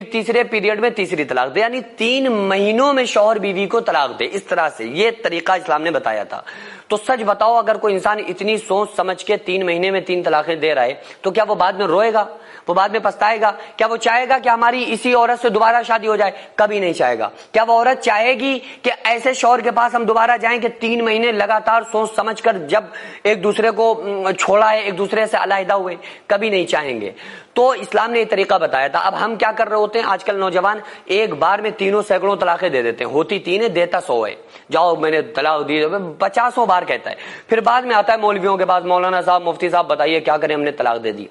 ایک تیسرے پیریڈ میں تیسری طلاق دے، یعنی 3 مہینوں میں شوہر بیوی کو طلاق دے. اس طرح سے یہ طریقہ اسلام نے بتایا تھا. تو سچ بتاؤ اگر کوئی انسان اتنی سوچ سمجھ کے 3 مہینے میں 3 طلاقیں دے رہا ہے تو کیا وہ بعد میں روئے گا؟ وہ بعد میں پچھتائے گا؟ کیا وہ چاہے گا کہ ہماری اسی عورت سے دوبارہ شادی ہو جائے؟ کبھی نہیں چاہے گا. کیا وہ عورت چاہے گی کہ ایسے شوہر کے پاس ہم دوبارہ جائیں کہ 3 مہینے لگاتار سوچ سمجھ کر جب ایک دوسرے کو چھوڑا ہے، ایک دوسرے سے علیحدہ ہوئے؟ کبھی نہیں چاہیں گے. تو اسلام نے یہ طریقہ بتایا تھا. اب ہم کیا کر رہے ہوتے ہیں آج کل نوجوان؟ ایک بار میں تینوں سینکڑوں طلاقیں دے دیتے ہیں. ہوتی 3 ہے، دیتا 100 ہے. جاؤ میں نے طلاق دی، 50 بار کہتا ہے. پھر بعد میں آتا ہے مولویوں کے پاس، مولانا صاحب مفتی صاحب بتائیے کیا کریں، ہم نے طلاق دے دی.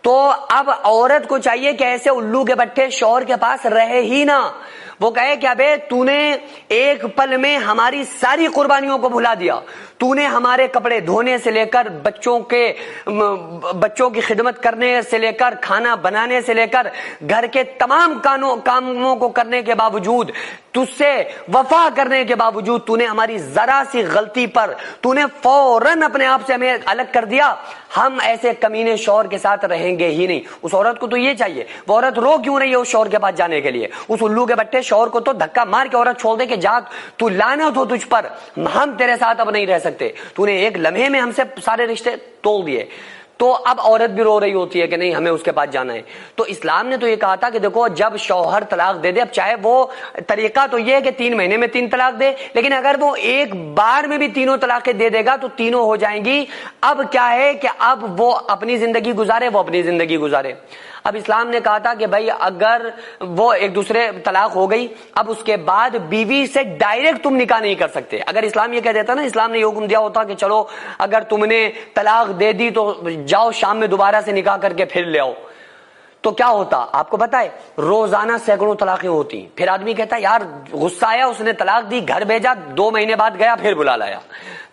تو اب عورت کو چاہیے کہ ایسے الو کے بٹھے شوہر کے پاس رہے ہی نہ. وہ کہے کہ ابے تو نے ایک پل میں ہماری ساری قربانیوں کو بھلا دیا. تو نے ہمارے کپڑے دھونے سے لے کر بچوں کی خدمت کرنے سے لے کر کھانا بنانے سے لے کر گھر کے تمام کاموں کو کرنے کے باوجود، تجھ سے وفا کرنے کے باوجود تو نے ہماری ذرا سی غلطی پر تو نے فوراً اپنے آپ سے ہمیں الگ کر دیا. ہم ایسے کمینے شوہر کے ساتھ رہیں گے ہی نہیں. اس عورت کو تو یہ چاہیے. وہ عورت رو کیوں رہی ہے اس شوہر کے پاس جانے کے لیے؟ اس الو کے بٹے شوہر کو تو دھکا مار کے عورت چھوڑ دے کہ جا، تو لعنت ہو تجھ پر، ہم تیرے ساتھ اب نہیں رہ سکتے، تو نے ایک لمحے میں ہم سے سارے رشتے توڑ دیے. تو اب عورت بھی رو رہی ہوتی ہے کہ نہیں ہمیں اس کے پاس جانا ہے. تو اسلام نے تو یہ کہا تھا کہ دیکھو جب شوہر طلاق دے دے، اب چاہے وہ طریقہ تو یہ ہے کہ 3 مہینے میں 3 طلاق دے، لیکن اگر وہ ایک بار میں بھی تینوں طلاقیں دے دے گا تو تینوں ہو جائیں گی. اب کیا ہے کہ اب وہ اپنی زندگی گزارے، وہ اپنی زندگی گزارے. اب اسلام نے کہا تھا کہ بھائی اگر وہ ایک دوسرے طلاق ہو گئی، اب اس کے بعد بیوی سے ڈائریکٹ تم نکاح نہیں کر سکتے. اگر اسلام یہ کہہ دیتا نا، اسلام نے یہ حکم دیا ہوتا کہ چلو اگر تم نے طلاق دے دی تو جاؤ شام میں دوبارہ سے نکاح کر کے پھر لے آؤ، تو کیا ہوتا آپ کو پتا ہے؟ روزانہ سینکڑوں طلاقیں ہوتی. پھر آدمی کہتا ہے یار غصہ آیا، اس نے طلاق دی، گھر بھیجا، 2 مہینے بعد گیا پھر بلا لایا،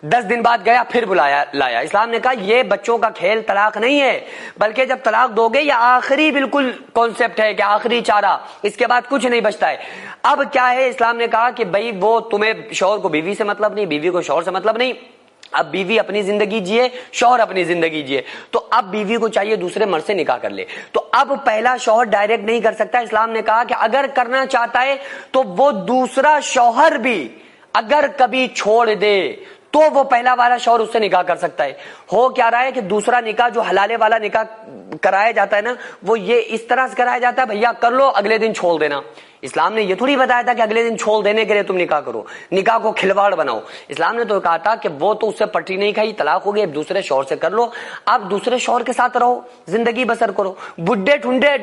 10 دن بعد گیا پھر بلایا لایا. اسلام نے کہا یہ بچوں کا کھیل طلاق نہیں ہے، بلکہ جب طلاق دو گے یہ آخری بالکل کانسیپٹ ہے کہ آخری چارہ، اس کے بعد کچھ نہیں بچتا ہے. اب کیا ہے؟ اسلام نے کہا کہ بھائی وہ تمہیں شوہر کو بیوی سے مطلب نہیں، بیوی کو شوہر سے مطلب نہیں. اب بیوی اپنی زندگی جیے، شوہر اپنی زندگی جیے. تو اب بیوی کو چاہیے دوسرے مرد سے نکاح کر لے. تو اب پہلا شوہر ڈائریکٹ نہیں کر سکتا. اسلام نے کہا کہ اگر کرنا چاہتا ہے تو وہ دوسرا شوہر بھی اگر کبھی چھوڑ دے تو وہ پہلا والا شوہر اس سے نکاح کر سکتا ہے. ہو کیا رہا ہے کہ دوسرا نکاح جو حلالے والا نکاح کرایا جاتا ہے نا، وہ یہ اس طرح سے کرایا جاتا ہے بھیا کر لو اگلے دن چھوڑ دینا. اسلام نے یہ تھوڑی بتایا تھا کہ اگلے دن چھوڑ دینے کے لیے تم نکاح کرو، نکاح کو کھلواڑ بناؤ. اسلام نے تو کہا تھا کہ وہ تو اس سے پٹی نہیں کھائی، طلاق ہو گئی، اب دوسرے شوہر سے کر لو، اب دوسرے شوہر کے ساتھ رہو، زندگی بسر کرو. بڈھے ٹھنڈے